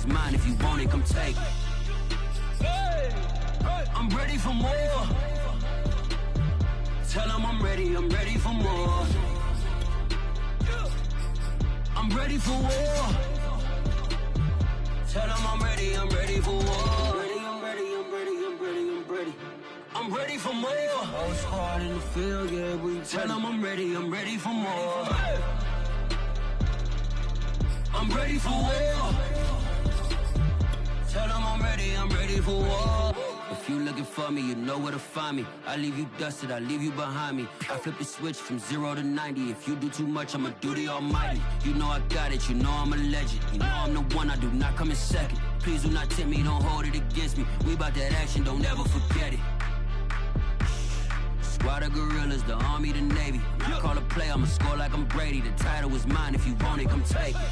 is mine. If you want it, come take it. I'm ready for more. Tell them I'm ready for more. I'm ready for war. Tell them I'm ready for war. I'm ready for more. All squad in the field, yeah, we tell them I'm ready for more. I'm ready for war. Tell them I'm ready for war. If you looking for me, you know where to find me. I leave you dusted, I leave you behind me. I flip the switch from 0 to 90. If you do too much, I'ma do the almighty. You know I got it, you know I'm a legend. You know I'm the one, I do not come in second. Please do not tempt me, don't hold it against me. We bout that action, don't ever forget it. Squad of gorillas, the army, the navy. When I call a play, I'ma score like I'm Brady. The title is mine, if you want it, come take it.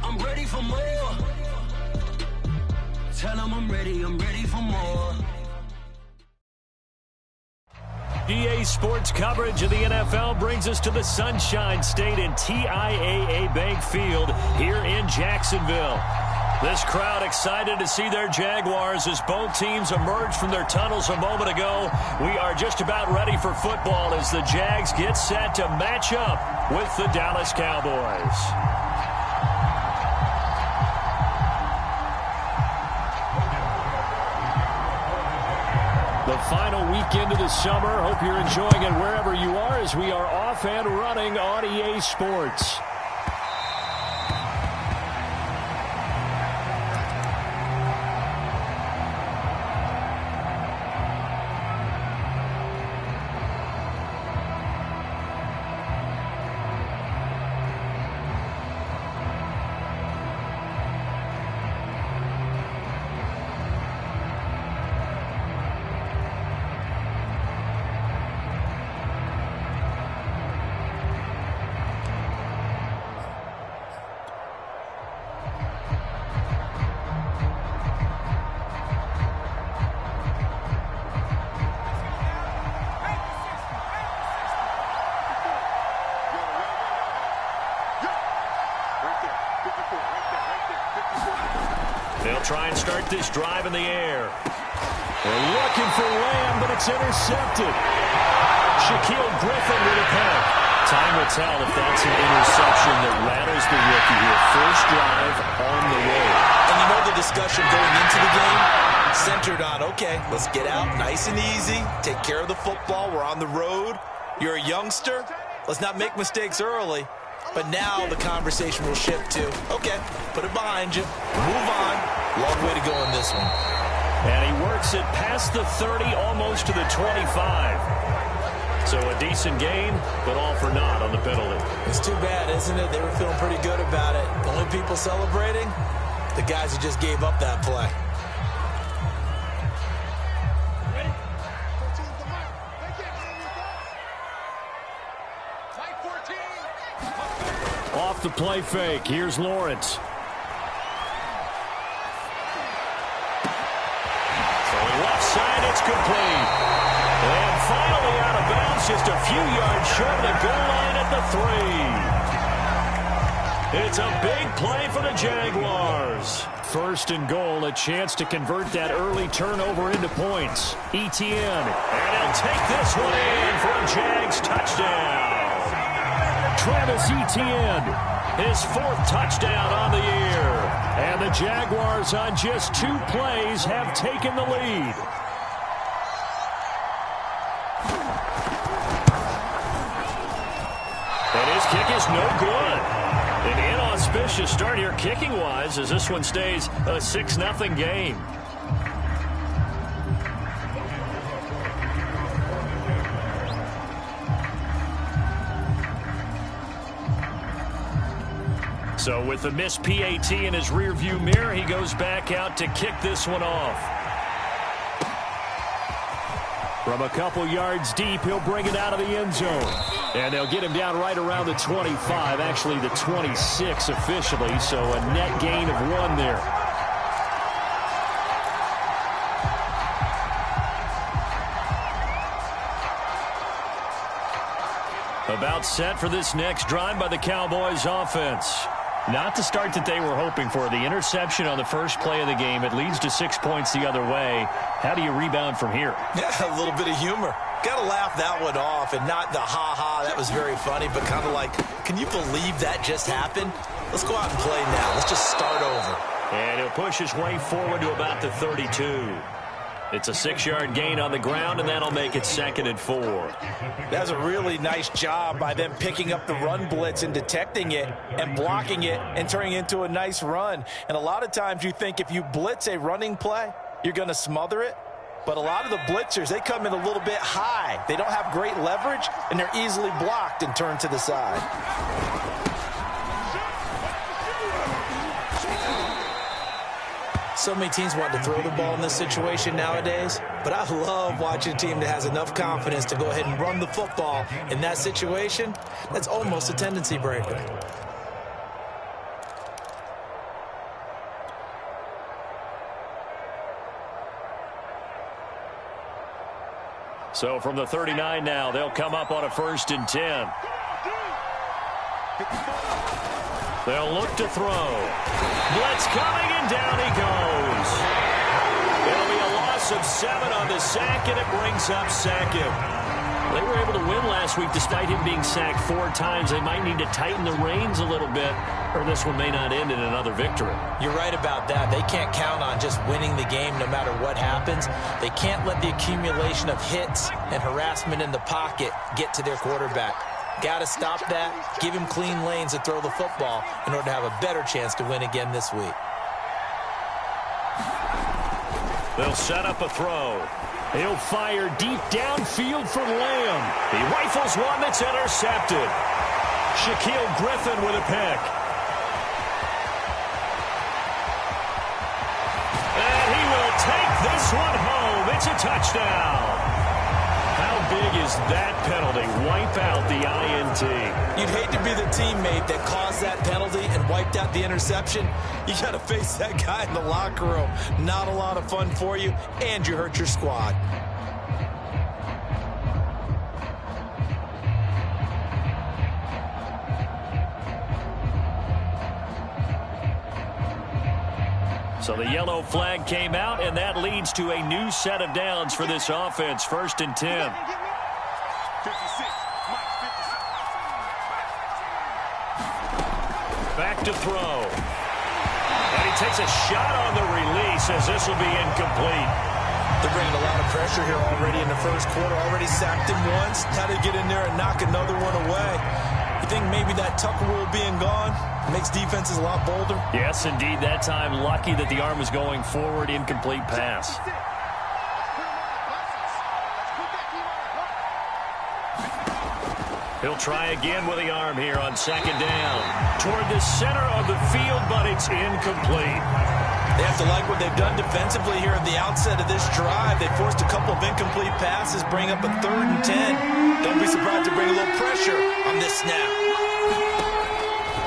I'm ready for more. Tell them I'm ready for more. EA Sports coverage of the NFL brings us to the Sunshine State and TIAA Bank Field here in Jacksonville. This crowd excited to see their Jaguars as both teams emerged from their tunnels a moment ago. We are just about ready for football as the Jags get set to match up with the Dallas Cowboys. The final weekend of the summer. Hope you're enjoying it wherever you are as we are off and running on EA Sports. They'll try and start this drive in the air. They're looking for Lamb, but it's intercepted. Shaquille Griffin with a pick. Time will tell if that's an interception that rattles the rookie here. First drive on the road. And you know the discussion going into the game? Centered on, okay, let's get out nice and easy. Take care of the football. We're on the road. You're a youngster. Let's not make mistakes early. But now the conversation will shift to, okay, put it behind you, move on. Long way to go in this one. And he works it past the 30, almost to the 25. So a decent gain, but all for naught on the penalty. It's too bad, isn't it? They were feeling pretty good about it. The only people celebrating, the guys who just gave up that play. Off the play fake. Here's Lawrence. Throwing left side, it's complete. And finally out of bounds, just a few yards short of the goal line at the 3. It's a big play for the Jaguars. First and goal, a chance to convert that early turnover into points. Etienne, and he'll take this one in for a Jags touchdown. Travis Etienne, his 4th touchdown on the year. And the Jaguars on just 2 plays have taken the lead. And his kick is no good. An inauspicious start here kicking-wise as this one stays a 6-0 game. So with the missed PAT in his rearview mirror, he goes back out to kick this one off. From a couple yards deep, he'll bring it out of the end zone. And they'll get him down right around the 25, actually the 26 officially, so a net gain of 1 there. About set for this next drive by the Cowboys offense. Not the start that they were hoping for. The interception on the first play of the game. It leads to 6 points the other way. How do you rebound from here? Yeah, a little bit of humor. Got to laugh that one off, and not the ha-ha, that was very funny, but kind of like, can you believe that just happened? Let's go out and play now. Let's just start over. And he'll push his way forward to about the 32. It's a 6-yard gain on the ground, and that'll make it 2nd and 4. That's a really nice job by them picking up the run blitz and detecting it and blocking it and turning it into a nice run. And a lot of times you think if you blitz a running play, you're going to smother it. But a lot of the blitzers, they come in a little bit high. They don't have great leverage, and they're easily blocked and turned to the side. So many teams want to throw the ball in this situation nowadays, but I love watching a team that has enough confidence to go ahead and run the football in that situation. That's almost a tendency breaker. So from the 39 now, they'll come up on a 1st and 10. They'll look to throw. Blitz coming, and down he goes. It'll be a loss of 7 on the sack, and it brings up 2nd. They were able to win last week despite him being sacked 4 times. They might need to tighten the reins a little bit, or this one may not end in another victory. You're right about that. They can't count on just winning the game no matter what happens. They can't let the accumulation of hits and harassment in the pocket get to their quarterback. Got to stop that, give him clean lanes to throw the football in order to have a better chance to win again this week. They'll set up a throw. He'll fire deep downfield for Lamb. He rifles one that's intercepted. Shaquille Griffin with a pick. And he will take this one home. It's a touchdown. How big is that penalty? Wipe out the INT. You'd hate to be the teammate that caused that penalty and wiped out the interception. You got to face that guy in the locker room. Not a lot of fun for you, and you hurt your squad. So the yellow flag came out, and that leads to a new set of downs for this offense. 1st and 10. Back to throw. And he takes a shot on the release as this will be incomplete. They're bringing a lot of pressure here already in the first quarter. Already sacked him once. How to get in there and knock another one away. You think maybe that Tucker rule being gone makes defenses a lot bolder? Yes, indeed. That time, lucky that the arm was going forward. Incomplete pass. He'll try again with the arm here on 2nd down. Toward the center of the field, but it's incomplete. They have to like what they've done defensively here at the outset of this drive. They forced a couple of incomplete passes, bring up a 3rd and 10. Don't be surprised to bring a little pressure on this snap.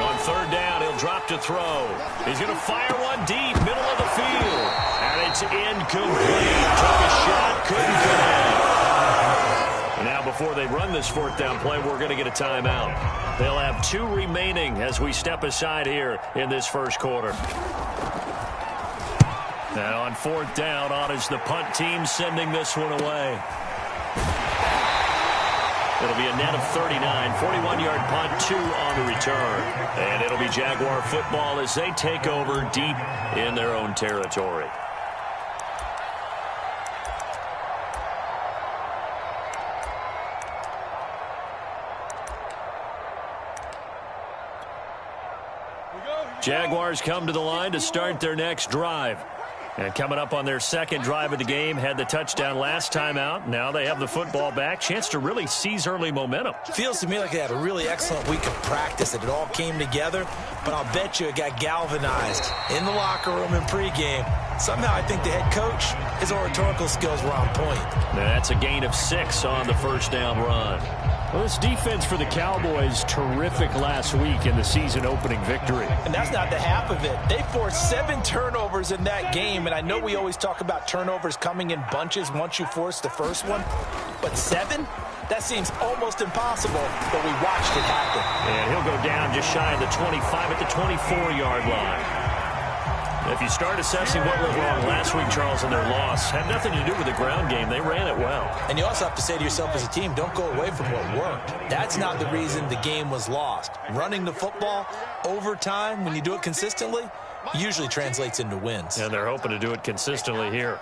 On 3rd down, he'll drop to throw. He's going to fire one deep, middle of the field. And it's incomplete. Took a shot, couldn't connect. Now, before they run this 4th down play, we're going to get a timeout. They'll have 2 remaining as we step aside here in this first quarter. And on 4th down, on is the punt team sending this one away. It'll be a net of 39, 41-yard punt, 2 on the return. And it'll be Jaguar football as they take over deep in their own territory. Jaguars come to the line to start their next drive. And coming up on their 2nd drive of the game, had the touchdown last time out. Now they have the football back. Chance to really seize early momentum. Feels to me like they had a really excellent week of practice. It all came together, but I'll bet you it got galvanized in the locker room in pregame. Somehow I think the head coach, his oratorical skills were on point. Now that's a gain of 6 on the 1st down run. Well, this defense for the Cowboys, terrific last week in the season-opening victory. And that's not the half of it. They forced 7 turnovers in that game, and I know we always talk about turnovers coming in bunches once you force the first one, but 7? That seems almost impossible, but we watched it happen. And he'll go down just shy of the 25 at the 24-yard line. If you start assessing what went wrong last week, Charles, in their loss, had nothing to do with the ground game. They ran it well. And you also have to say to yourself as a team, don't go away from what worked. That's not the reason the game was lost. Running the football over time, when you do it consistently, usually translates into wins. And they're hoping to do it consistently here.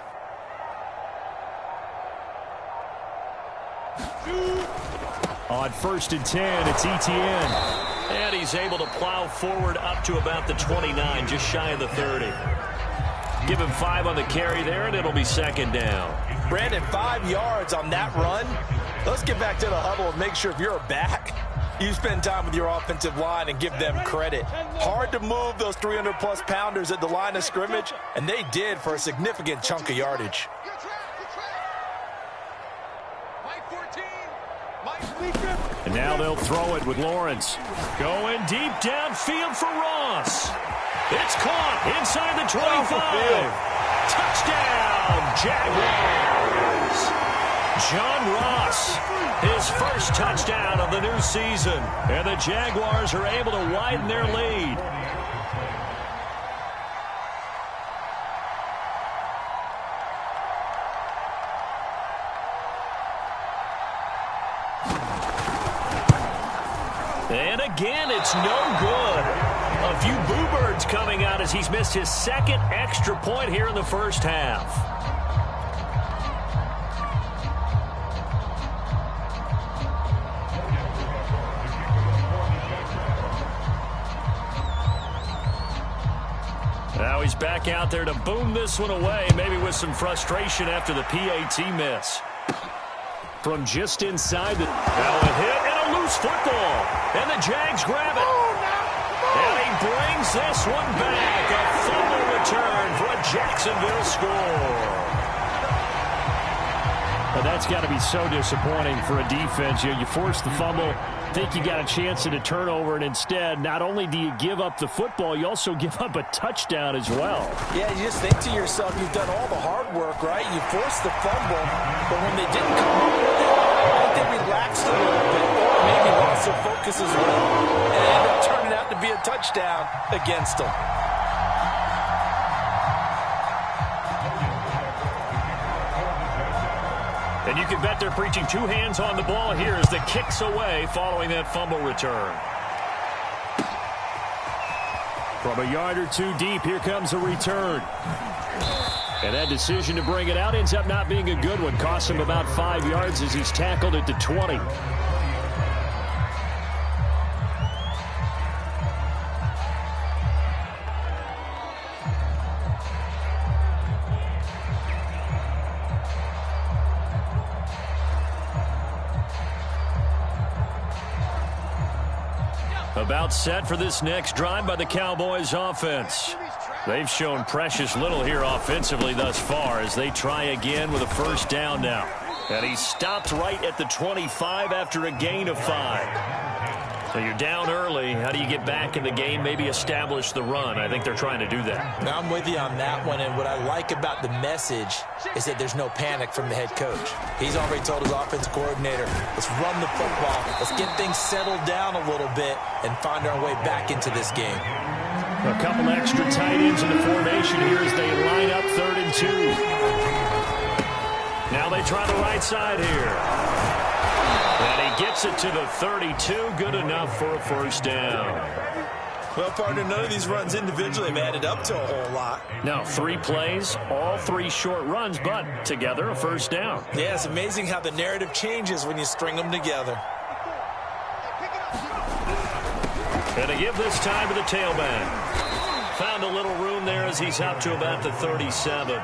On 1st and 10, it's Etienne. And he's able to plow forward up to about the 29, just shy of the 30. Give him 5 on the carry there, and it'll be 2nd down. Brandon, 5 yards on that run. Let's get back to the huddle and make sure if you're a back, you spend time with your offensive line and give them credit. Hard to move those 300-plus pounders at the line of scrimmage, and they did for a significant chunk of yardage. And now they'll throw it with Lawrence. Going deep downfield for Ross. It's caught inside the 25. Touchdown, Jaguars. John Ross, his first touchdown of the new season. And the Jaguars are able to widen their lead. And again, it's no good. A few boo birds coming out as he's missed his 2nd extra point here in the first half. Now he's back out there to boom this one away, maybe with some frustration after the PAT miss. From just inside the... Now a hit and a loose football. And the Jags grab it. And he brings this one back. A fumble return for a Jacksonville score. Well, that's got to be so disappointing for a defense. You force the fumble, think you got a chance at a turnover, and instead, not only do you give up the football, you also give up a touchdown as well. Yeah, you just think to yourself, you've done all the hard work, right? You forced the fumble, but when they didn't come up with it, I think they relaxed a little bit, or maybe lost their focus as well, and it ended up turning out to be a touchdown against them. And you can bet they're preaching 2 hands on the ball here as the kick's away following that fumble return. From a yard or 2 deep, here comes a return. And that decision to bring it out ends up not being a good one. Costs him about 5 yards as he's tackled at the 20. About set for this next drive by the Cowboys offense. They've shown precious little here offensively thus far as they try again with a first down now. And he stopped right at the 25 after a gain of 5. So you're down early. How do you get back in the game, maybe establish the run? I think they're trying to do that. Now, I'm with you on that one, and what I like about the message is that there's no panic from the head coach. He's already told his offensive coordinator, let's run the football, let's get things settled down a little bit and find our way back into this game. A couple extra tight ends in the formation here as they line up 3rd and 2. Now they try the right side here. And he gets it to the 32. Good enough for a first down. Well, partner, none of these runs individually have added up to a whole lot. Now, 3 plays, all 3 short runs, but together a first down. Yeah, it's amazing how the narrative changes when you string them together. And to give this time to the tailback. Found a little room there as he's out to about the 37.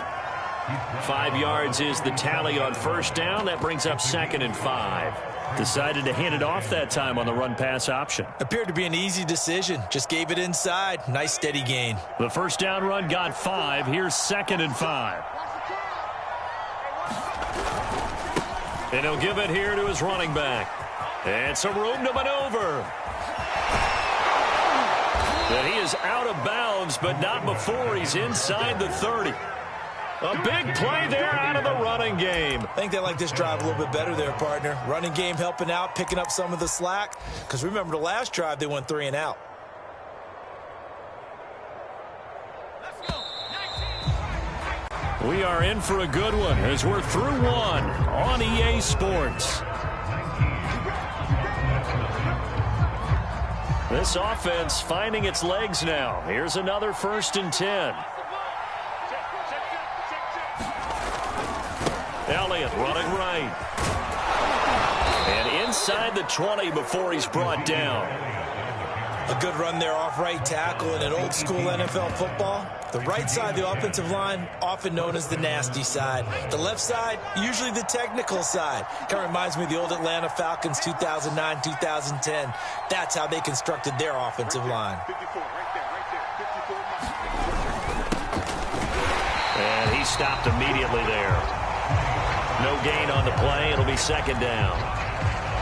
5 yards is the tally on first down. That brings up 2nd and 5. Decided to hand it off that time on the run-pass option. Appeared to be an easy decision. Just gave it inside. Nice steady gain. The first down run got 5. Here's 2nd and 5. And he'll give it here to his running back. And some room to maneuver. And he is out of bounds, but not before he's inside the 30. A big play there out of the running game. I think they like this drive a little bit better there, partner. Running game helping out, picking up some of the slack. Because remember the last drive, they went 3 and out. We are in for a good one as we're through one on EA Sports. This offense finding its legs now. Here's another 1st and 10. Elliott running right. And inside the 20 before he's brought down. A good run there off right tackle in an old school NFL football. The right side of the offensive line, often known as the nasty side. The left side, usually the technical side. Kind of reminds me of the old Atlanta Falcons 2009, 2010. That's how they constructed their offensive line. And he stopped immediately there. No gain on the play. It'll be 2nd down.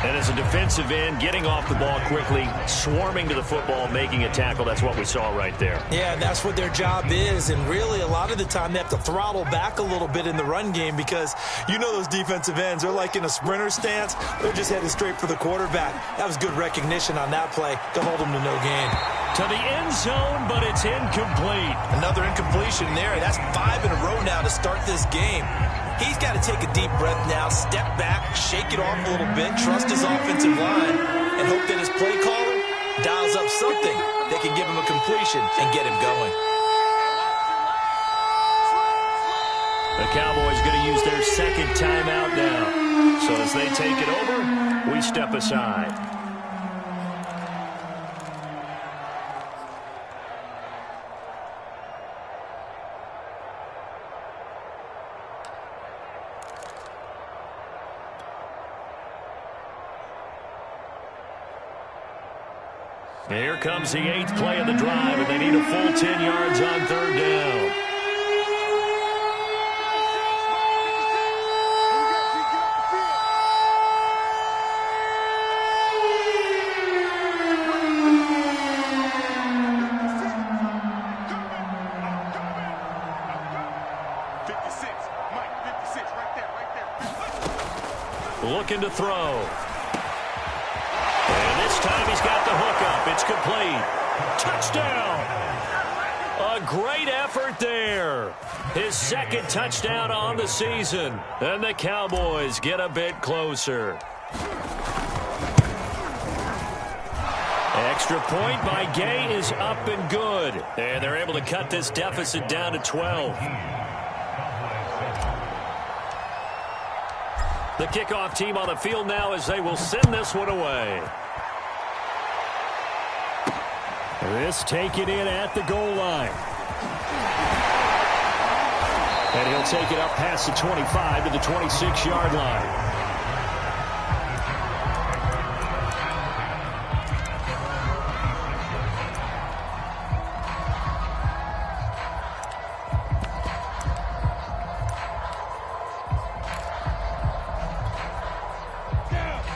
And as a defensive end, getting off the ball quickly, swarming to the football, making a tackle, that's what we saw right there. Yeah, and that's what their job is. And really, a lot of the time, they have to throttle back a little bit in the run game because you know those defensive ends, they're like in a sprinter stance. They're just headed straight for the quarterback. That was good recognition on that play to hold them to no gain. To the end zone, but it's incomplete. Another incompletion there. That's 5 in a row now to start this game. He's got to take a deep breath now, step back, shake it off a little bit, trust his offensive line, and hope that his play caller dials up something that can give him a completion and get him going. The Cowboys going to use their 2nd timeout now. So as they take it over, we step aside. Here comes the 8th play of the drive, and they need a full 10 yards on 3rd down. Looking to throw. And this time he's got the hook up. It's complete. Touchdown. A great effort there. His 2nd touchdown on the season. And the Cowboys get a bit closer. Extra point by Gay is up and good. And they're able to cut this deficit down to 12. The kickoff team on the field now as they will send this one away. This taken in at the goal line. And he'll take it up past the 25 to the 26-yard line.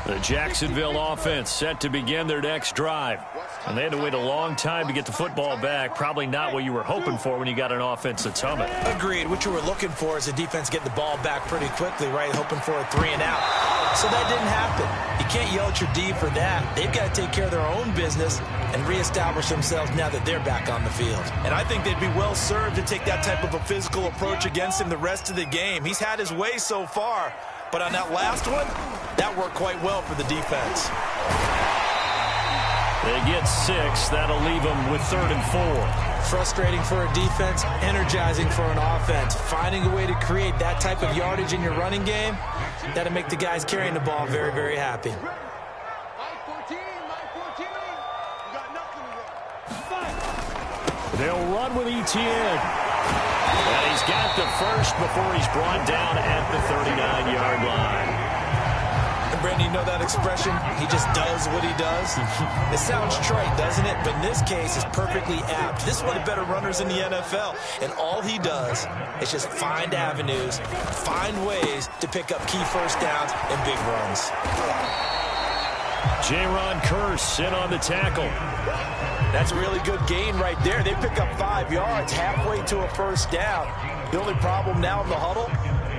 The Jacksonville offense set to begin their next drive. And they had to wait a long time to get the football back. Probably not what you were hoping for when you got an offense that's humming. Agreed. What you were looking for is a defense getting the ball back pretty quickly, right? Hoping for a 3 and out. So that didn't happen. You can't yell at your D for that. They've got to take care of their own business and reestablish themselves now that they're back on the field. And I think they'd be well served to take that type of a physical approach against him the rest of the game. He's had his way so far. But on that last one, that worked quite well for the defense. They get 6. That'll leave them with 3rd and 4. Frustrating for a defense, energizing for an offense. Finding a way to create that type of yardage in your running game, that'll make the guys carrying the ball very, very happy. They'll run with ETN. And he's got the first before he's brought down at the 39-yard line. And Brandon, you know that expression? He just does what he does. It sounds trite, doesn't it? But in this case, it's perfectly apt. This is one of the better runners in the NFL. And all he does is just find avenues, find ways to pick up key first downs and big runs. Jaron Kearse in on the tackle. That's a really good gain right there. They pick up 5 yards halfway to a first down. The only problem now in the huddle,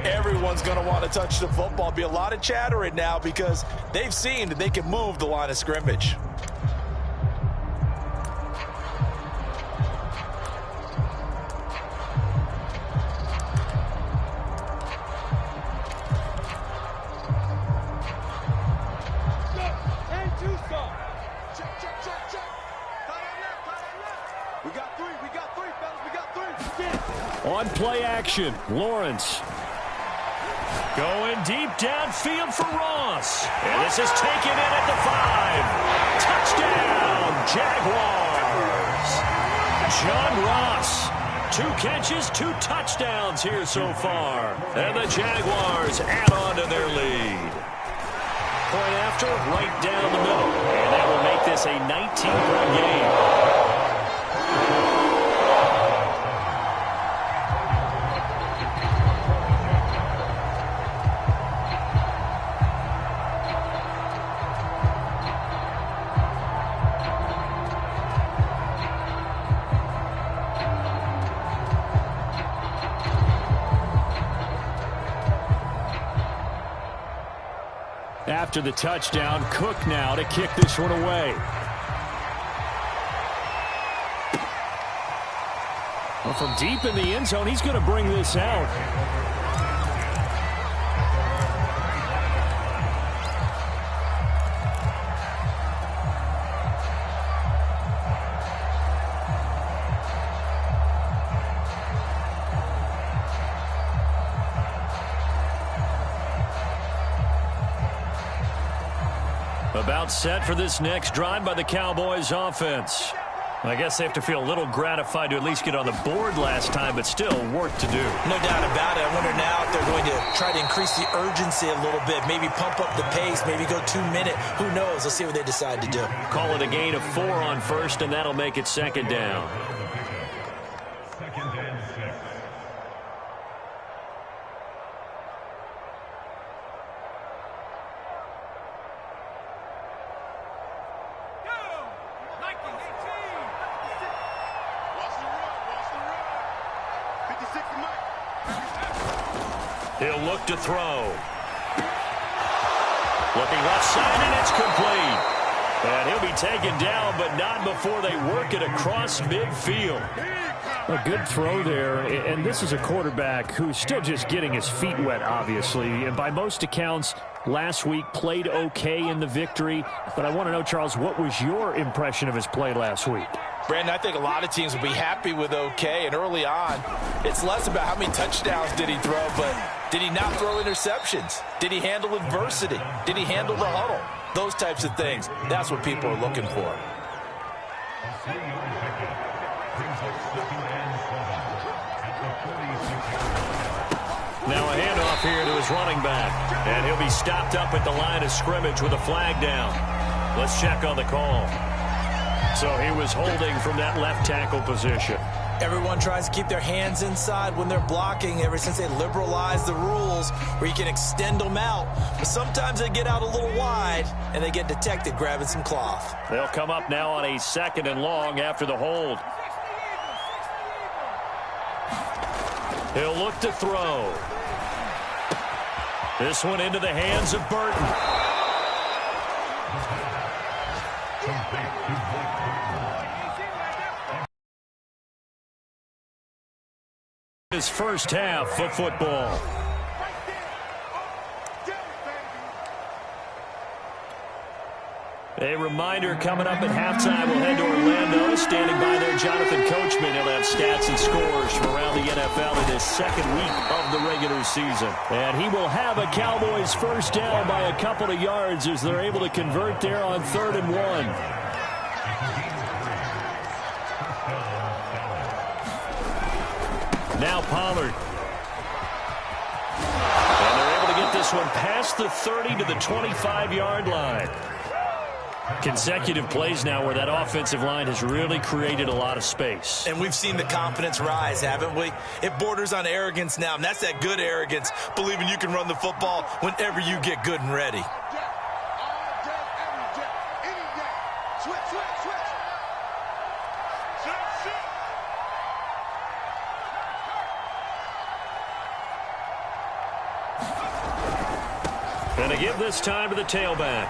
everyone's going to want to touch the football. Be a lot of chattering now because they've seen that they can move the line of scrimmage. On play action, Lawrence. Going deep downfield for Ross. And this is taken in at the 5. Touchdown, Jaguars. John Ross. 2 catches, 2 touchdowns here so far. And the Jaguars add on to their lead. Point after, right down the middle. And that will make this a 19-point game. After the touchdown, Cook now to kick this one away. Well, from deep in the end zone, he's going to bring this out. About set for this next drive by the Cowboys offense. I guess they have to feel a little gratified to at least get on the board last time, but still work to do. No doubt about it. I wonder now if they're going to try to increase the urgency a little bit, maybe pump up the pace, maybe go 2-minute. Who knows? Let's see what they decide to do. Call it a gain of 4 on first, and that'll make it second down. Second and 6. He'll look to throw. Looking left side, and it's complete. And he'll be taken down, but not before they work it across midfield. A good throw there, and this is a quarterback who's still just getting his feet wet, obviously. And by most accounts, last week played okay in the victory. But I want to know, Charles, what was your impression of his play last week? Brandon, I think a lot of teams will be happy with okay, and early on, it's less about how many touchdowns did he throw, but did he not throw interceptions? Did he handle adversity? Did he handle the huddle? Those types of things. That's what people are looking for. Now a handoff here to his running back, and he'll be stopped up at the line of scrimmage with a flag down. Let's check on the call. So he was holding from that left tackle position. Everyone tries to keep their hands inside when they're blocking ever since they liberalized the rules where you can extend them out. But sometimes they get out a little wide and they get detected grabbing some cloth. They'll come up now on a 2nd and long after the hold. He'll look to throw. This one into the hands of Burton. His first half of football. A reminder coming up at halftime. We'll head to Orlando. Standing by there, Jonathan Coachman. He'll have stats and scores from around the NFL in his 2nd week of the regular season. And he will have a Cowboys first down by a couple of yards as they're able to convert there on 3rd and 1. Now Pollard. And they're able to get this one past the 30 to the 25-yard line. Consecutive plays now where that offensive line has really created a lot of space. And we've seen the confidence rise, haven't we? It borders on arrogance now, and that's that good arrogance, believing you can run the football whenever you get good and ready. give this time to the tailback.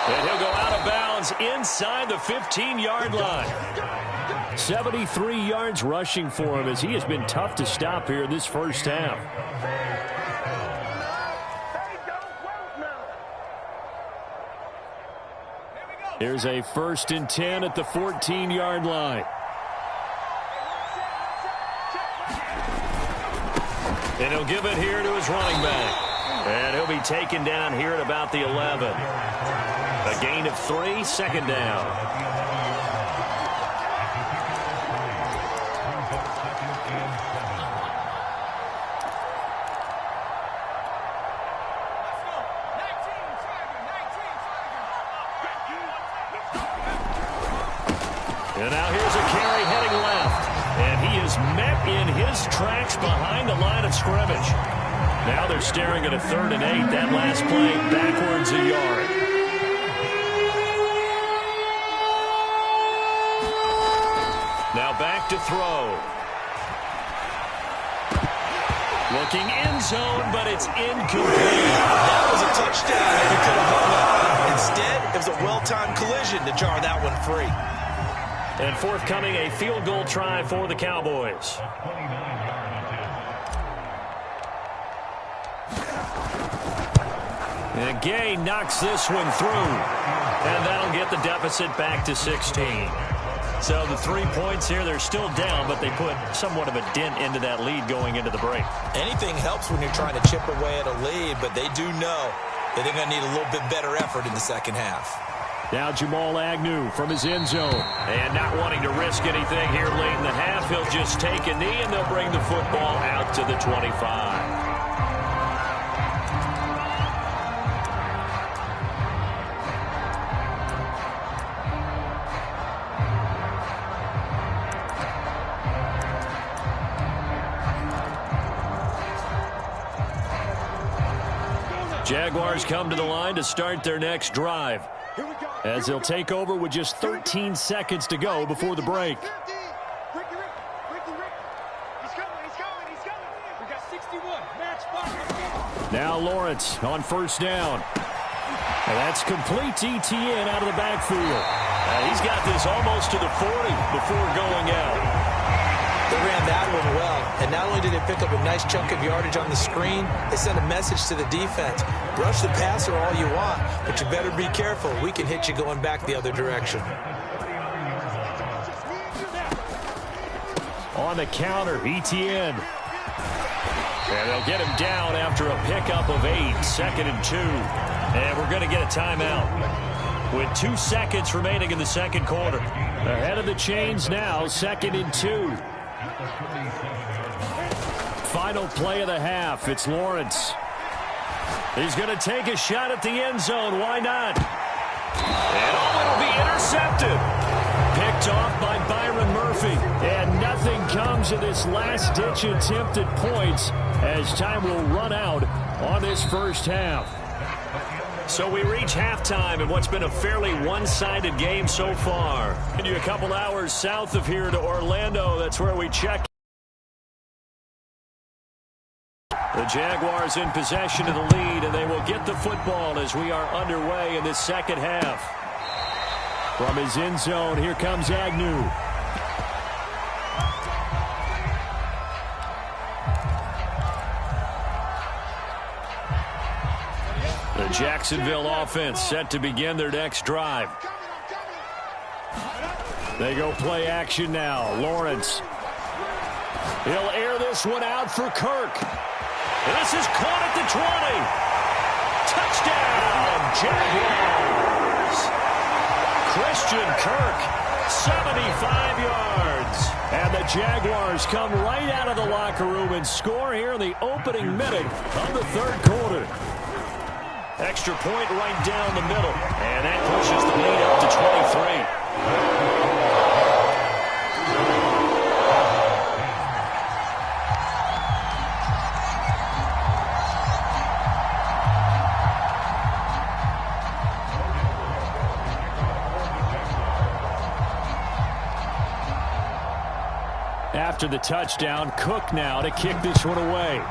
And he'll go out of bounds inside the 15-yard line. 73 yards rushing for him as he has been tough to stop here this first half. Here's a 1st and 10 at the 14-yard line. And he'll give it here to his running back. And he'll be taken down here at about the 11. A gain of 3, 2nd down. And now here's a carry heading left. And he is met in his tracks behind the line of scrimmage. Now they're staring at a 3rd and 8. That last play backwards a yard. Now back to throw. Looking end zone, but it's incomplete. That was a touchdown, and he could have hung on. Instead, it was a well-timed collision to jar that one free. And forthcoming, a field goal try for the Cowboys. And Gay knocks this one through. And that'll get the deficit back to 16. So the 3 points here, they're still down, but they put somewhat of a dent into that lead going into the break. Anything helps when you're trying to chip away at a lead, but they do know that they're going to need a little bit better effort in the second half. Now Jamal Agnew from his end zone. And not wanting to risk anything here late in the half, he'll just take a knee, and they'll bring the football out to the 25. Jaguars come to the line to start their next drive, as they'll take over with just 13 seconds to go before the break. Now Lawrence on 1st down. And that's complete to ETN out of the backfield. He's got this almost to the 40 before going out. They ran that one well, and not only did they pick up a nice chunk of yardage on the screen, they sent a message to the defense. Rush the passer all you want, but you better be careful. We can hit you going back the other direction. On the counter, ETN. And they'll get him down after a pickup of 8, 2nd and 2. And we're going to get a timeout with 2 seconds remaining in the second quarter. Ahead of the chains now, 2nd and 2. Final play of the half. It's Lawrence. He's going to take a shot at the end zone. Why not? And it'll be intercepted. Picked off by Byron Murphy. And nothing comes of this last-ditch attempt at points as time will run out on this first half. So we reach halftime in what's been a fairly one-sided game so far. And you a couple hours south of here to Orlando. That's where we check. The Jaguars in possession of the lead, and they will get the football as we are underway in this second half. From his end zone, here comes Agnew. The Jacksonville offense set to begin their next drive. They go play action now. Lawrence. He'll air this one out for Kirk. This is caught at the 20. Touchdown, Jaguars. Christian Kirk, 75 yards. And the Jaguars come right out of the locker room and score here in the opening minute of the third quarter. Extra point right down the middle. And that pushes the lead up to 23. After the touchdown, Cook now to kick this one away.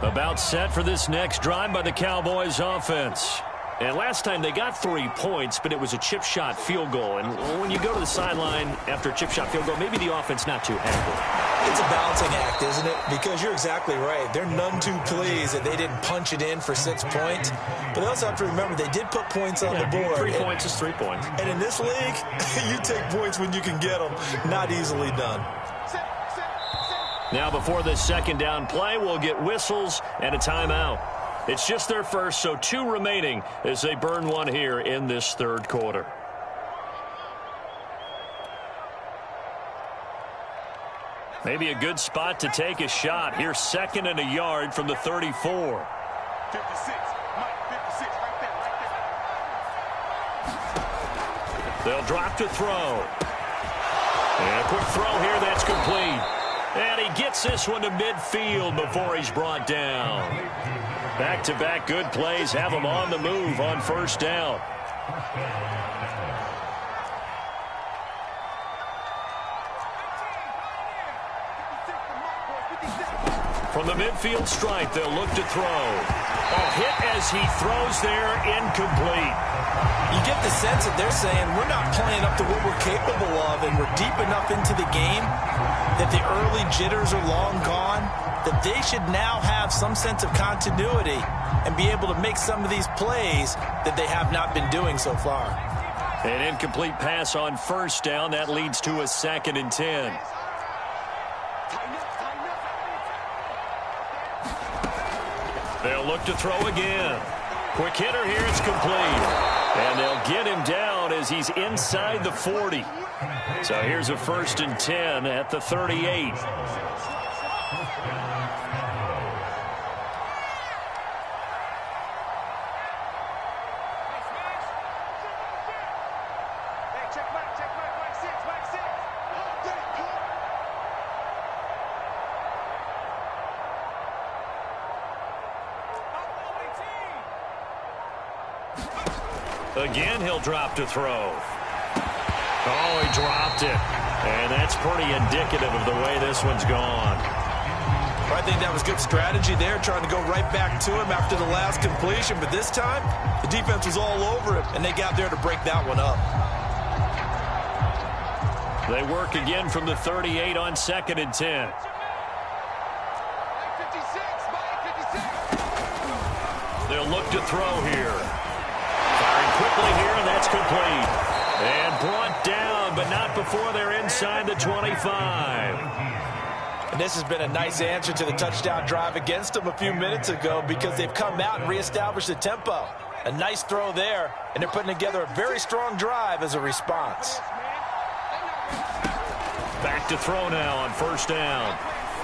About set for this next drive by the Cowboys offense. And last time they got 3 points, but it was a chip shot field goal. And when you go to the sideline after a chip shot field goal, maybe the offense not too happy. It's a balancing act, isn't it? Because you're exactly right. They're none too pleased that they didn't punch it in for 6 points. But they also have to remember they did put points on the board. 3 points is 3 points. And in this league, you take points when you can get them. Not easily done. Now before this second down play, we'll get whistles and a timeout. It's just their first, so 2 remaining as they burn one here in this third quarter. Maybe a good spot to take a shot. Here's 2nd and a yard from the 34. 56. Mike, 56, right there. They'll drop to throw. And a quick throw here, that's complete. And he gets this one to midfield before he's brought down. Back-to-back good plays have him on the move on first down. From the midfield stripe, they'll look to throw. Hit as he throws there, incomplete. You get the sense that they're saying we're not playing up to what we're capable of, and we're deep enough into the game that the early jitters are long gone, that they should now have some sense of continuity and be able to make some of these plays that they have not been doing so far. An incomplete pass on first down. That leads to a 2nd and 10. They'll look to throw again. Quick hitter here, it's complete. And they'll get him down as he's inside the 40. So here's a 1st and 10 at the 38. Again, he'll drop to throw. Oh, he dropped it. And that's pretty indicative of the way this one's gone. I think that was good strategy there, trying to go right back to him after the last completion. But this time, the defense was all over him, and they got there to break that one up. They work again from the 38 on 2nd and 10. They'll look to throw here. Firing quickly here, and that's complete. And brought down, but not before they're inside the 25. And this has been a nice answer to the touchdown drive against them a few minutes ago, because they've come out and reestablished the tempo. A nice throw there, and they're putting together a very strong drive as a response. Back to throw now on first down.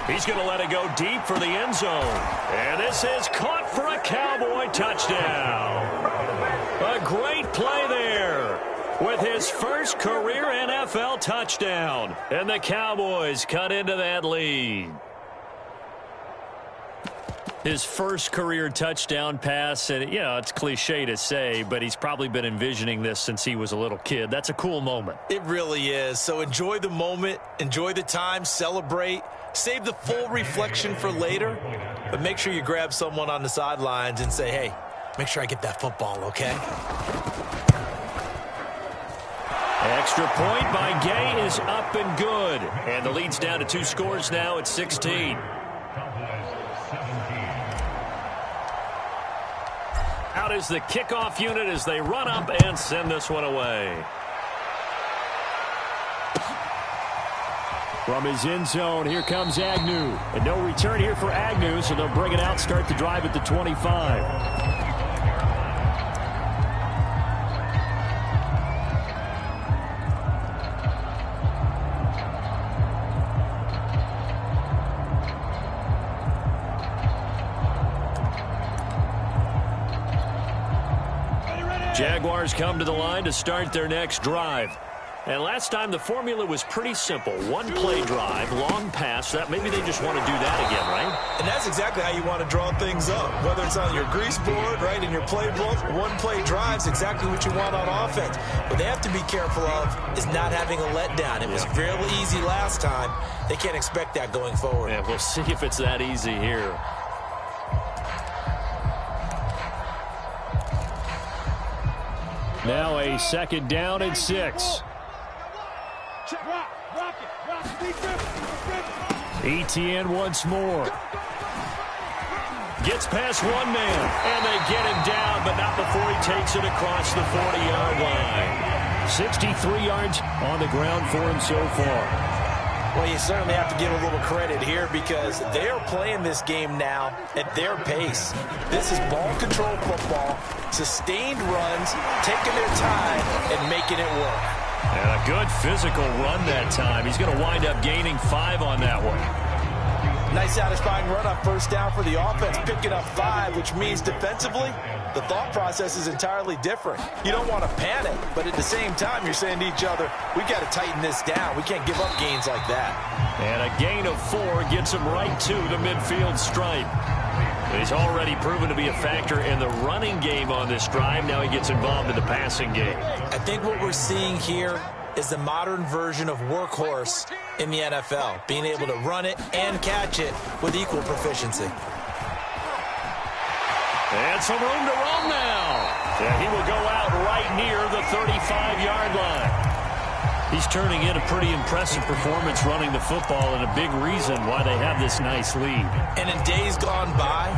He's going to let it go deep for the end zone. And this is caught for a Cowboy touchdown. A great play there with his first career NFL touchdown. And the Cowboys cut into that lead. His first career touchdown pass, and you know, it's cliche to say, but he's probably been envisioning this since he was a little kid. That's a cool moment. It really is. So enjoy the moment, enjoy the time, celebrate, save the full reflection for later, but make sure you grab someone on the sidelines and say, hey, make sure I get that football, okay? Extra point by Gay is up and good. And the lead's down to 2 scores now at 16. Out is the kickoff unit as they run up and send this one away. From his end zone, here comes Agnew. And no return here for Agnew, so they'll bring it out, start the drive at the 25. Jaguars come to the line to start their next drive. And last time the formula was pretty simple. One play drive, long pass. That maybe they just want to do that again, right? And that's exactly how you want to draw things up. Whether it's on your grease board, right, in your playbook, one play drive's exactly what you want on offense. What they have to be careful of is not having a letdown. It was real easy last time. They can't expect that going forward. Yeah, we'll see if it's that easy here. Now a 2nd down and 6. Etienne once more. Gets past one man, and they get him down, but not before he takes it across the 40-yard line. 63 yards on the ground for him so far. Well, you certainly have to give a little credit here because they are playing this game now at their pace. This is ball control football, sustained runs, taking their time, and making it work. And a good physical run that time. He's going to wind up gaining 5 on that one. Nice satisfying run on first down for the offense, picking up 5, which means defensively, the thought process is entirely different. You don't want to panic, but at the same time, you're saying to each other, we got to tighten this down. We can't give up gains like that. And a gain of 4 gets him right to the midfield stripe. He's already proven to be a factor in the running game on this drive. Now he gets involved in the passing game. I think what we're seeing here is the modern version of workhorse in the NFL, being able to run it and catch it with equal proficiency. And some room to roam now. Yeah, he will go out right near the 35-yard line. He's turning in a pretty impressive performance running the football, and a big reason why they have this nice lead. And in days gone by,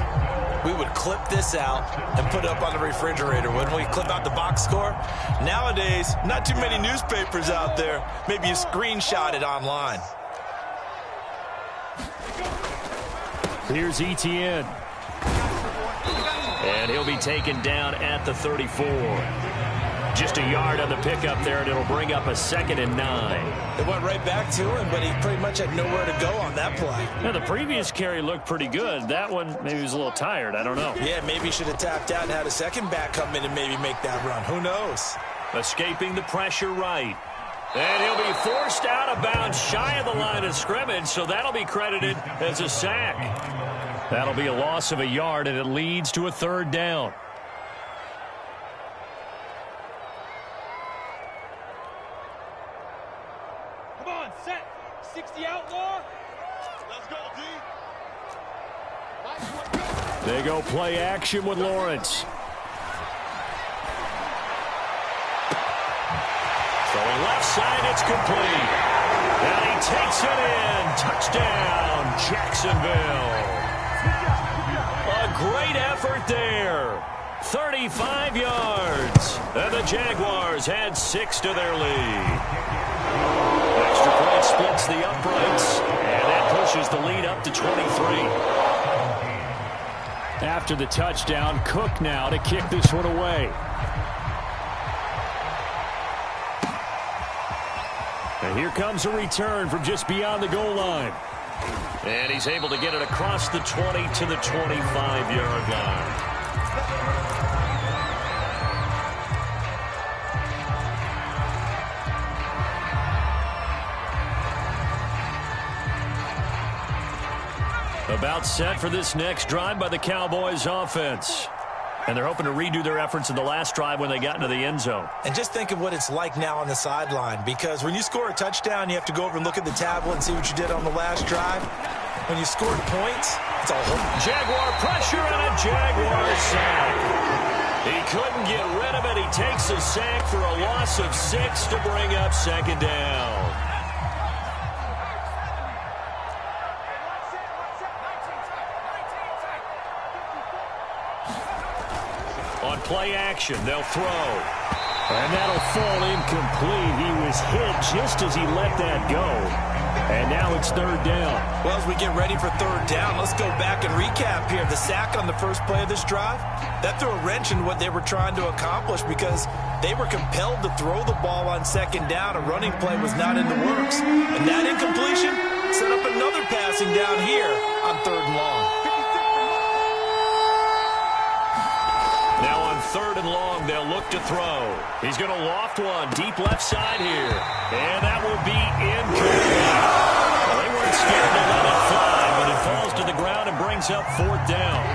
we would clip this out and put it up on the refrigerator. When we clip out the box score, nowadays, not too many newspapers out there. Maybe you screenshot it online. Here's Etienne. And he'll be taken down at the 34. Just a yard on the pickup there, and it'll bring up a 2nd and 9. It went right back to him, but he pretty much had nowhere to go on that play. Now, the previous carry looked pretty good. That one, maybe he was a little tired. I don't know. Yeah, maybe he should have tapped out and had a second back come in and maybe make that run. Who knows? Escaping the pressure right. And he'll be forced out of bounds shy of the line of scrimmage, so that'll be credited as a sack. That'll be a loss of a yard, and it leads to a 3rd down. Come on, set. 60 outlaw. Let's go, D. They go play action with Lawrence. Throwing left side, it's complete. And he takes it in. Touchdown, Jacksonville. A great effort there. 35 yards. And the Jaguars had 6 to their lead. Extra point splits the uprights. And that pushes the lead up to 23. After the touchdown, Cook now to kick this one away. And here comes a return from just beyond the goal line. And he's able to get it across the 20 to the 25-yard line. About set for this next drive by the Cowboys offense. And they're hoping to redo their efforts in the last drive when they got into the end zone. And just think of what it's like now on the sideline, because when you score a touchdown, you have to go over and look at the tablet and see what you did on the last drive. When you scored points, it's a whole... Jaguar pressure and a Jaguar sack. He couldn't get rid of it. He takes a sack for a loss of 6 to bring up 2nd down. On play action, they'll throw. And that'll fall incomplete. He was hit just as he let that go. And now it's 3rd down. Well, as we get ready for 3rd down, let's go back and recap here. The sack on the first play of this drive, that threw a wrench in what they were trying to accomplish because they were compelled to throw the ball on 2nd down. A running play was not in the works. And that incompletion set up another passing down here on 3rd and long. Now on 3rd and long, they'll look to throw. He's going to loft one deep left side here. And that will be incomplete. Well, they weren't scared to let it fly, but it falls to the ground and brings up 4th down.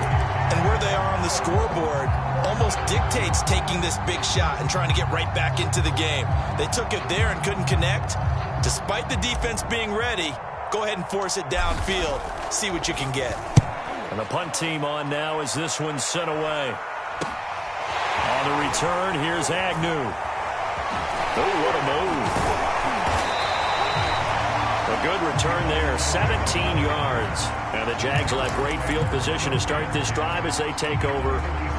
And where they are on the scoreboard almost dictates taking this big shot and trying to get right back into the game. They took it there and couldn't connect. Despite the defense being ready, go ahead and force it downfield. See what you can get. And the punt team on now as this one's sent away. On the return, here's Agnew. Oh, what a move. A good return there, 17 yards. And the Jags will have great field position to start this drive as they take over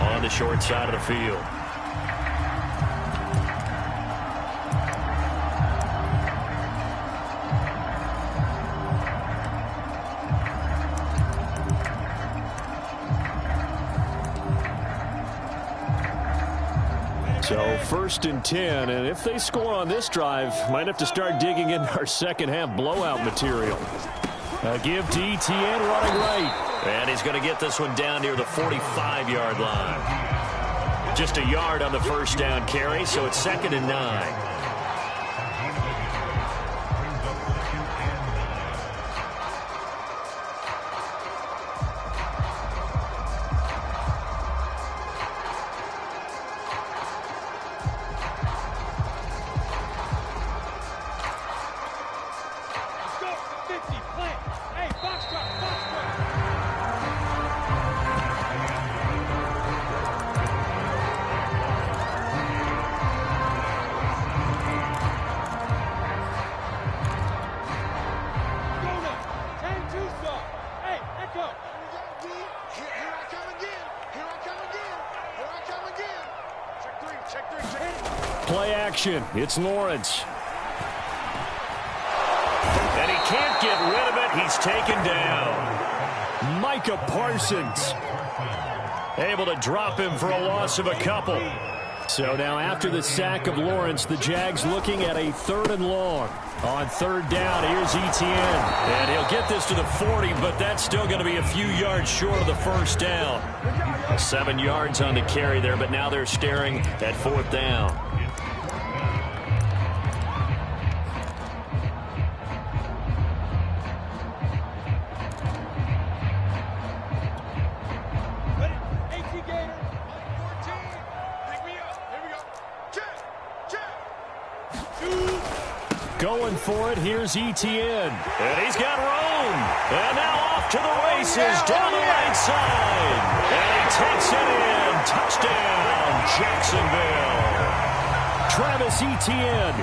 on the short side of the field. So 1st and 10, and if they score on this drive, might have to start digging into our second half blowout material. A give to ETN running right. And he's going to get this one down near the 45-yard line. Just a yard on the first down carry, so it's 2nd and 9. Play action. It's Lawrence. And he can't get rid of it. He's taken down. Micah Parsons able to drop him for a loss of a couple. So now after the sack of Lawrence, the Jags looking at a 3rd and long. On 3rd down, here's ETN. And he'll get this to the 40, but that's still going to be a few yards short of the first down. 7 yards on the carry there, but now they're staring at 4th down. Going for it, here's ETN. And he's got room. And now off to the races down the right side. And he takes it in. Touchdown, Jacksonville. Travis Etienne,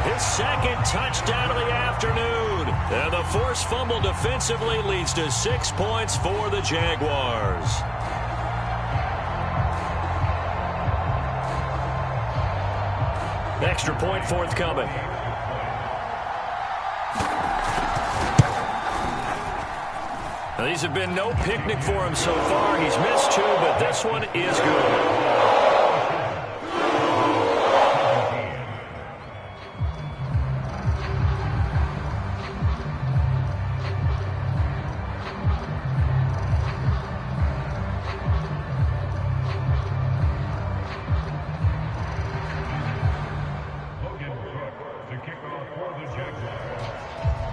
his 2nd touchdown of the afternoon. And the forced fumble defensively leads to 6 points for the Jaguars. Extra point forthcoming. Now, these have been no picnic for him so far. He's missed 2, but this one is good.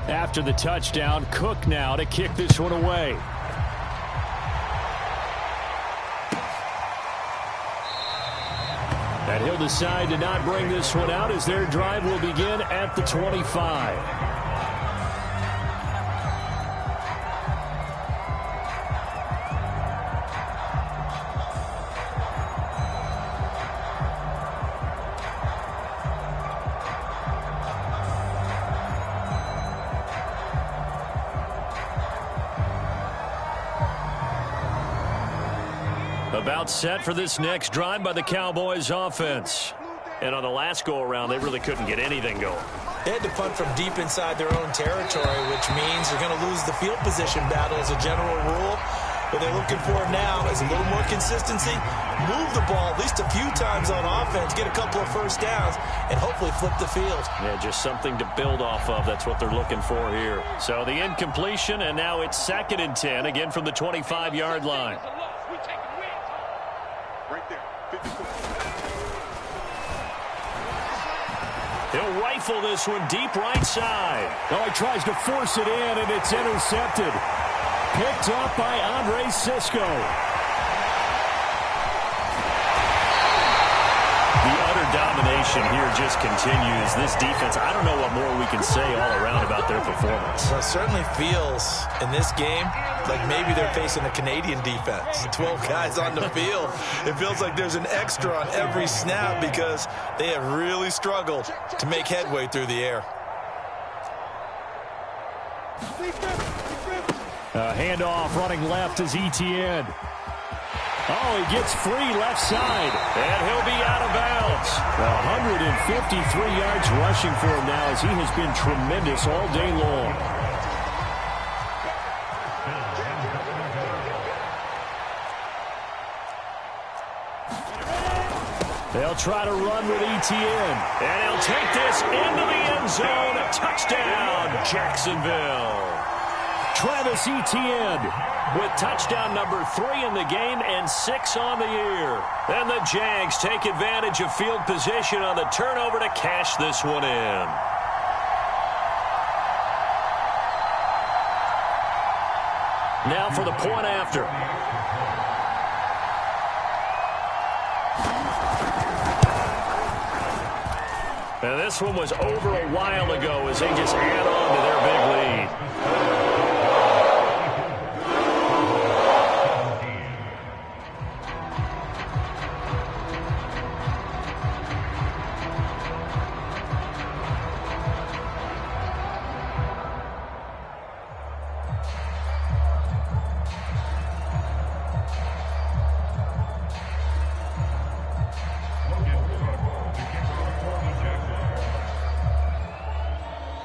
After the touchdown, Cook now to kick this one away. And he'll decide to not bring this one out as their drive will begin at the 25. About set for this next drive by the Cowboys offense. And on the last go-around, they really couldn't get anything going. They had to punt from deep inside their own territory, which means they're going to lose the field position battle as a general rule. What they're looking for now is a little more consistency, move the ball at least a few times on offense, get a couple of first downs, and hopefully flip the field. Yeah, just something to build off of. That's what they're looking for here. So the incompletion, and now it's 2nd and 10, again from the 25-yard line. He'll rifle this one deep right side. Oh, he tries to force it in, and it's intercepted. Picked up by Andre Cisco. The utter domination possession here just continues. This defense, I don't know what more we can say all around about their performance. Well, it certainly feels in this game like maybe they're facing a Canadian defense. 12 guys on the field. It feels like there's an extra on every snap because they have really struggled to make headway through the air. Handoff running left is Etienne. Oh, he gets free left side. And he'll be out of bounds. 153 yards rushing for him now as he has been tremendous all day long. They'll try to run with Etienne. And he'll take this into the end zone. Touchdown, Jacksonville. Travis Etienne with touchdown number 3 in the game and 6 on the year. And the Jags take advantage of field position on the turnover to cash this one in. Now for the point after. And this one was over a while ago as they just add on to their big lead.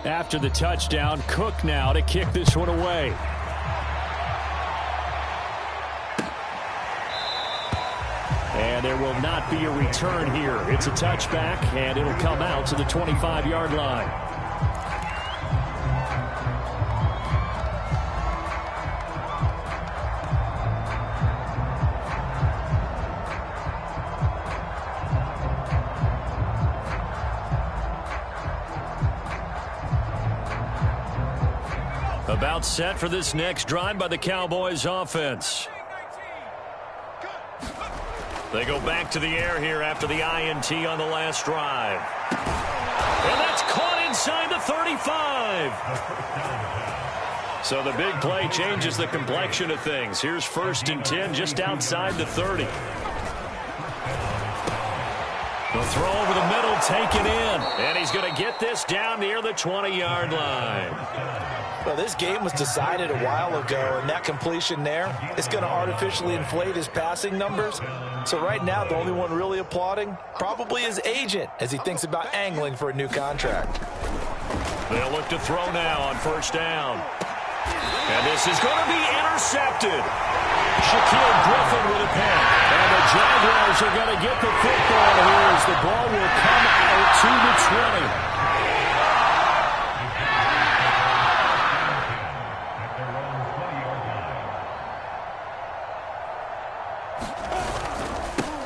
After the touchdown, Cook now to kick this one away. And there will not be a return here. It's a touchback, and it'll come out to the 25-yard line. About set for this next drive by the Cowboys offense. They go back to the air here after the INT on the last drive. And that's caught inside the 35. So the big play changes the complexion of things. Here's 1st and 10 just outside the 30. The throw over the middle, taken in. And he's going to get this down near the 20-yard line. Well, this game was decided a while ago, and that completion there is going to artificially inflate his passing numbers. So right now, the only one really applauding probably his agent as he thinks about angling for a new contract. They'll look to throw now on 1st down. And this is going to be intercepted. Shaquille Griffin with a pick. And the Jaguars are going to get the football here as the ball will come out to the 20.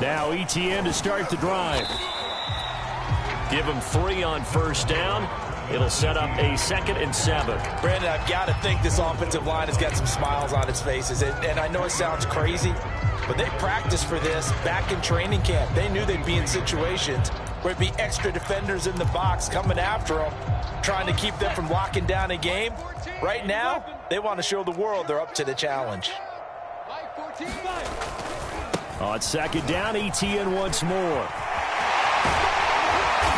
Now Etienne to start the drive. Give him 3 on 1st down. It'll set up a 2nd and 7. Brandon, I've got to think this offensive line has got some smiles on its faces. And I know it sounds crazy, but they practiced for this back in training camp. They knew they'd be in situations where it'd be extra defenders in the box coming after them, trying to keep them from locking down a game. Right now, they want to show the world they're up to the challenge. On 2nd down, Etienne once more.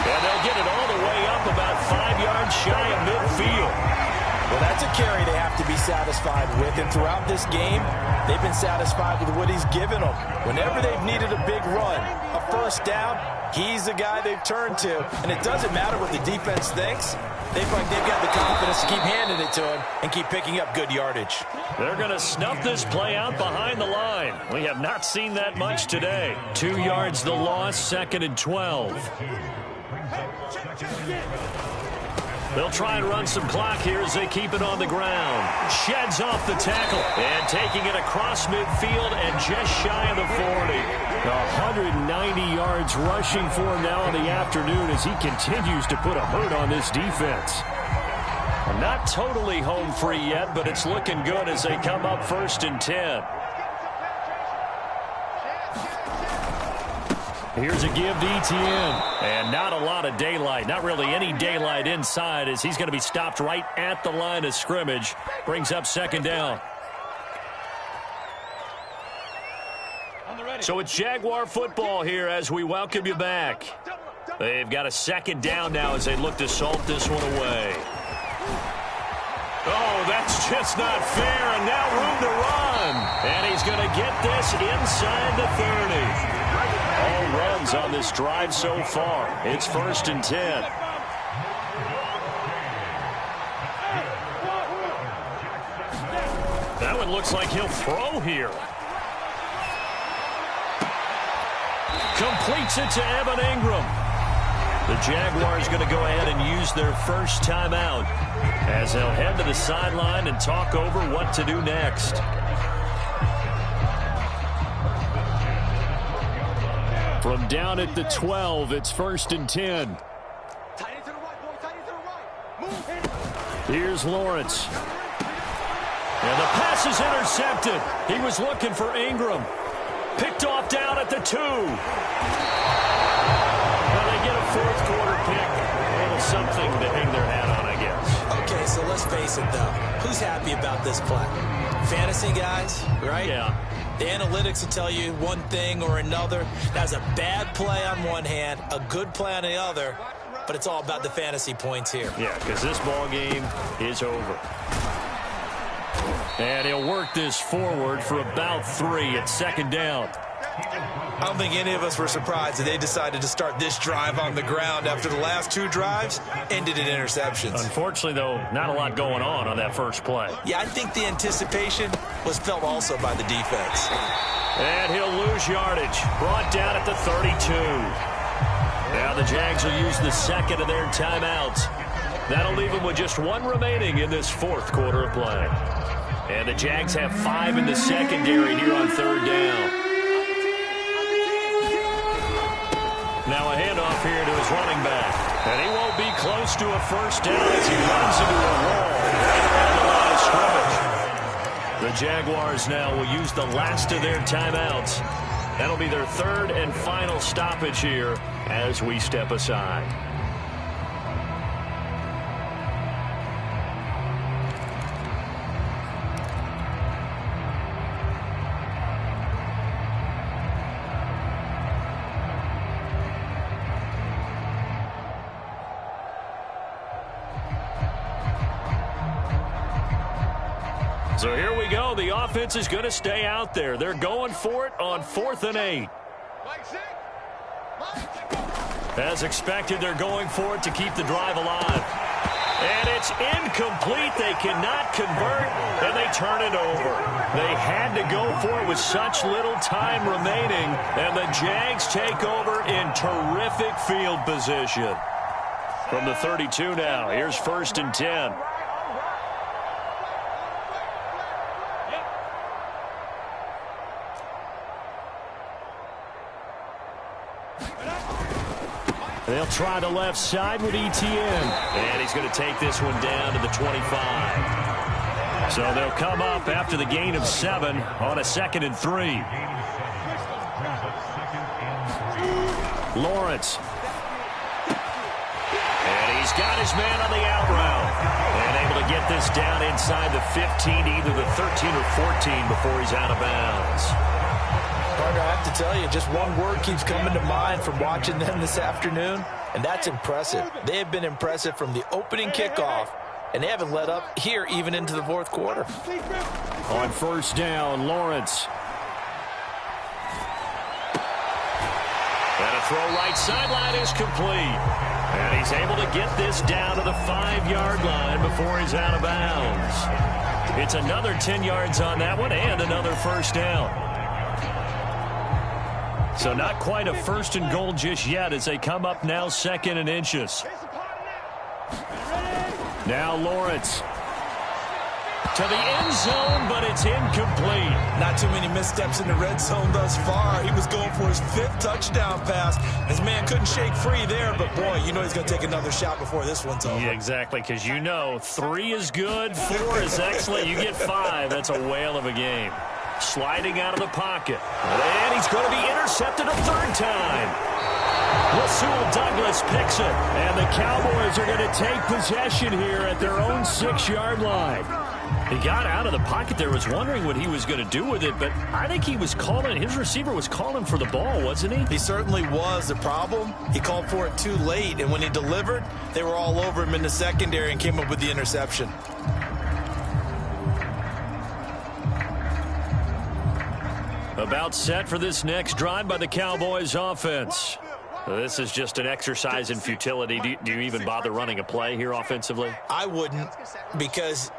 And they'll get it all the way up about 5 yards shy of midfield. Well, that's a carry they have to be satisfied with. And throughout this game, they've been satisfied with what he's given them. Whenever they've needed a big run, a 1st down, he's the guy they've turned to. And it doesn't matter what the defense thinks. They feel like they've got the confidence to keep handing it to him and keep picking up good yardage. They're going to snuff this play out behind the line. We have not seen that much today. 2 yards the loss, 2nd and 12. They'll try and run some clock here as they keep it on the ground. Sheds off the tackle and taking it across midfield and just shy of the 40. 190 yards rushing for him now in the afternoon as he continues to put a hurt on this defense. Not totally home free yet, but it's looking good as they come up 1st and 10. Here's a give to Etienne. And not a lot of daylight. Not really any daylight inside as he's going to be stopped right at the line of scrimmage. Brings up second down. So it's Jaguar football here as we welcome you back. They've got a second down now as they look to salt this one away. Oh, that's just not fair, and now room to run. And he's going to get this inside the 30. All runs on this drive so far. It's 1st and 10. That one looks like he'll throw here. Completes it to Evan Ingram. The Jaguars going to go ahead and use their first timeout as they'll head to the sideline and talk over what to do next. From down at the 12, it's 1st and 10. Here's Lawrence. And the pass is intercepted. He was looking for Ingram. Picked off down at the 2. Well, they get a fourth quarter pick. A little something to hang their hat on, I guess. Okay, so let's face it, though. Who's happy about this play? Fantasy guys, right? Yeah. The analytics will tell you one thing or another. That's a bad play on one hand, a good play on the other, but it's all about the fantasy points here. Yeah, because this ball game is over. And he'll work this forward for about 3 at second down. I don't think any of us were surprised that they decided to start this drive on the ground after the last 2 drives ended in interceptions. Unfortunately, though, not a lot going on that first play. Yeah, I think the anticipation was felt also by the defense. And he'll lose yardage. Brought down at the 32. Now the Jags will use the second of their timeouts. That'll leave them with just 1 remaining in this fourth quarter of play. And the Jags have 5 in the secondary here on 3rd down. Now a handoff here to his running back. And he won't be close to a first down as he runs into a wall right around the line of scrimmage. The Jaguars now will use the last of their timeouts. That'll be their 3rd and final stoppage here as we step aside. So here we go. The offense is going to stay out there. They're going for it on 4th and 8. As expected, they're going for it to keep the drive alive. And it's incomplete. They cannot convert, and they turn it over. They had to go for it with such little time remaining, and the Jags take over in terrific field position. From the 32 now, here's 1st and 10. They'll try the left side with Etienne. And he's going to take this one down to the 25. So they'll come up after the gain of 7 on a 2nd and 3. Lawrence. And he's got his man on the out route. And able to get this down inside the 15, either the 13 or 14 before he's out of bounds. Partner, I have to tell you, just one word keeps coming to mind from watching them this afternoon, and that's impressive. They have been impressive from the opening kickoff, and they haven't let up here even into the fourth quarter. On 1st down, Lawrence. And a throw right sideline is complete. And he's able to get this down to the 5-yard line before he's out of bounds. It's another 10 yards on that one and another 1st down. So not quite a 1st and goal just yet as they come up now 2nd and inches. Now Lawrence to the end zone, but it's incomplete. Not too many missteps in the red zone thus far. He was going for his 5th touchdown pass. His man couldn't shake free there, but boy, you know he's going to take another shot before this one's over. Yeah, exactly, because you know 3 is good, 4 is excellent. You get 5, that's a whale of a game. Sliding out of the pocket. And he's going to be intercepted a third time. Rasul Douglas picks it. And the Cowboys are going to take possession here at their own 6-yard line. He got out of the pocket there, was wondering what he was going to do with it, but I think he was calling, his receiver was calling for the ball, wasn't he? He certainly was. The problem, he called for it too late, and when he delivered, they were all over him in the secondary and came up with the interception. About set for this next drive by the Cowboys offense. This is just an exercise in futility. Do you even bother running a play here offensively? I wouldn't, because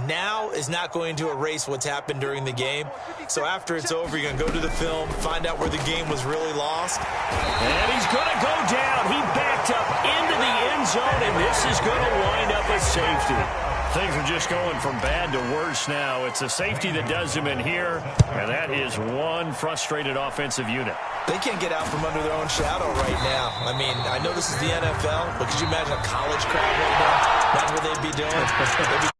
now is not going to erase what's happened during the game. So after it's over, you're going to go to the film, find out where the game was really lost. And he's going to go down. He backed up into the end zone, and this is going to wind up a safety. Things are just going from bad to worse now. It's a safety that does him in here, and that is one frustrated offensive unit. They can't get out from under their own shadow right now. I mean, I know this is the NFL, but could you imagine a college crowd right now? That's what they'd be doing. They'd be